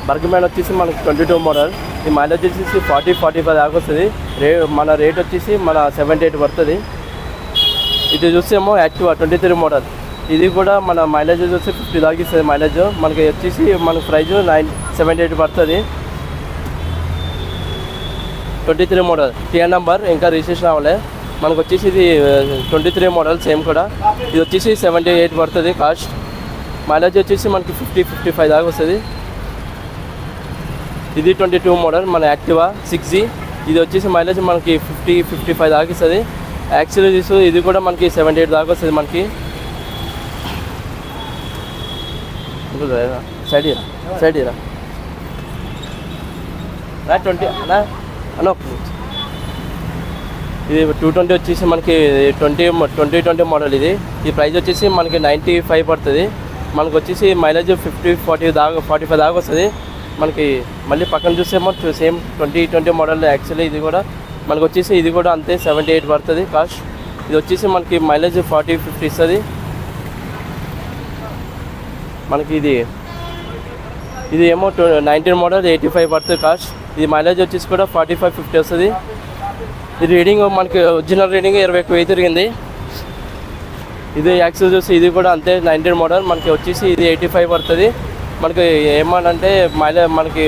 Burgman వచ్చేసి మనకి 22 model. ఈ మైలేజ్ వచ్చేసి 40-45 దాకా వస్తుంది. మన రేట్ వచ్చేసి మన 78 పడుతుంది. ఇది చూసేమో యాక్టివా 23 మోడల్. ఇది కూడా మన మైలేజ్ వచ్చి 50 దాకా ఇస్తుంది మైలేజ్. మనకి వచ్చేసి మనకు ప్రైజ్ 78 పడుతుంది. 23 మోడల్ టీఆర్ నెంబర్ ఇంకా రిజిస్ట్రేషన్ అవ్వలే. మనకు వచ్చేసి ఇది 23 మోడల్ సేమ్ కూడా. ఇది వచ్చేసి 78 పడుతుంది కాస్ట్. మైలేజ్ వచ్చేసి మనకి 50-55 దాకా వస్తుంది. ఇది 22 మోడల్ మన యాక్టివా 6G. ఇది వచ్చేసి మైలేజ్ మనకి 50-55 దాకా ఇస్తుంది. యాక్సిలరీస్ ఇది కూడా మనకి 78 దాకా వస్తుంది. మనకి సైడ్ ఇరా 20 అన్న. ఇది 220 వచ్చేసి మనకి 2020 మోడల్. ఇది ఈ ప్రైస్ వచ్చేసి మనకి 95 పడుతుంది. మనకు వచ్చేసి మైలేజ్ 50-40 దాకా 45 దాకా వస్తుంది. మనకి మళ్ళీ పక్కన చూసేమో సేమ్ 2020 మోడల్ యాక్చువల్లీ ఇది కూడా మనకు వచ్చేసి ఇది కూడా అంతే 78 పడుతుంది కాస్ట్. ఇది వచ్చేసి మనకి మైలేజ్ 40-50 ఇస్తుంది. మనకి ఇది ఏమో 19 మోడల్ 85 పడుతుంది కాస్ట్. ఇది మైలేజ్ వచ్చేసి కూడా 45-50 వస్తుంది. ఇది రీడింగ్ మనకి ఒరిజినల్ రీడింగ్ 21,000 తిరిగింది. ఇది యాక్సిల్ చూసి ఇది కూడా అంతే 19 మోడల్. మనకి వచ్చేసి ఇది 85 పడుతుంది. మనకి ఏమనంటే మైలేజ్ మనకి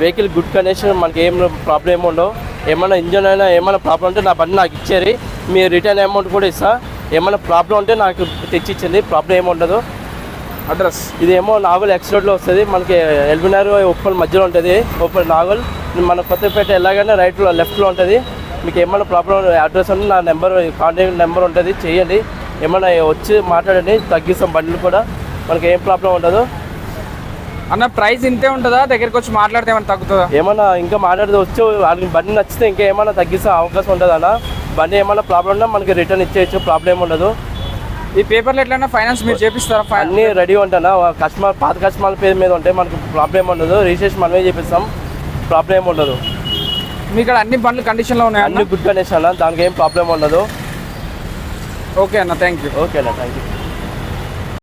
వెహికల్ గుడ్ కండిషన్, మనకి ఏం ప్రాబ్లం ఉండవు. ఏమైనా ఇంజన్ అయినా ఏమైనా ప్రాబ్లం ఉంటే నా బండి నాకు ఇచ్చేది, మీ రిటర్న్ అమౌంట్ కూడా ఇస్తా. ఏమైనా ప్రాబ్లం ఉంటే నాకు తెచ్చిచ్చింది, ప్రాబ్లం ఏమి ఉండదు. అడ్రస్ ఇదేమో నాగోల్ ఎక్స్ రోడ్లో వస్తుంది. మనకి ఎల్బినార్ ఉప్పల్ మధ్యలో ఉంటుంది. ఉప్పల్ నాగోల్ మన కొత్తపేట ఎలాగైనా రైట్లో లెఫ్ట్లో ఉంటుంది. మీకు ఏమైనా ప్రాబ్లం అడ్రస్ అంటే నా నెంబర్ కాంటాక్ట్ నెంబర్ ఉంటుంది, చేయండి. ఏమైనా వచ్చి మాట్లాడండి, తగ్గిస్తాం బండ్లు కూడా. మనకి ఏం ప్రాబ్లం ఉండదు అన్న. ప్రైస్ ఇంతే ఉంటుందా? దగ్గరికి వచ్చి మాట్లాడితే ఏమైనా తగ్గుతుందా? ఏమన్నా ఇంకా మాట్లాడితే వచ్చి వాళ్ళకి బండి నచ్చితే ఇంకా ఏమైనా తగ్గిస్తే అవకాశం ఉంటుంది అన్న. బండి ఏమైనా ప్రాబ్లం ఉన్నా మనకి రిటర్న్ ఇచ్చేయచ్చు, ప్రాబ్లం ఉండదు. ఈ పేపర్లు ఎట్లన్నా ఫైనాన్స్ మీరు చేపిస్తారా? అన్నీ రెడీ ఉంటానా. కస్టమర్ పాత కస్టమర్ పేరు మీద ఉంటే మనకి ప్రాబ్లం ఉండదు. రిజిస్ట్రేషన్ మనమే చేపిస్తాం, ప్రాబ్లం ఏమి ఉండదు. మీ ఇక్కడ అన్ని బండ్లు కండిషన్లో ఉన్నాయి? అన్ని గుడ్ కండిషన్ అన్న, దానికి ఏం ప్రాబ్లం ఉండదు. ఓకే అన్న, థ్యాంక్ యూ. ఓకే అన్న, థ్యాంక్ యూ.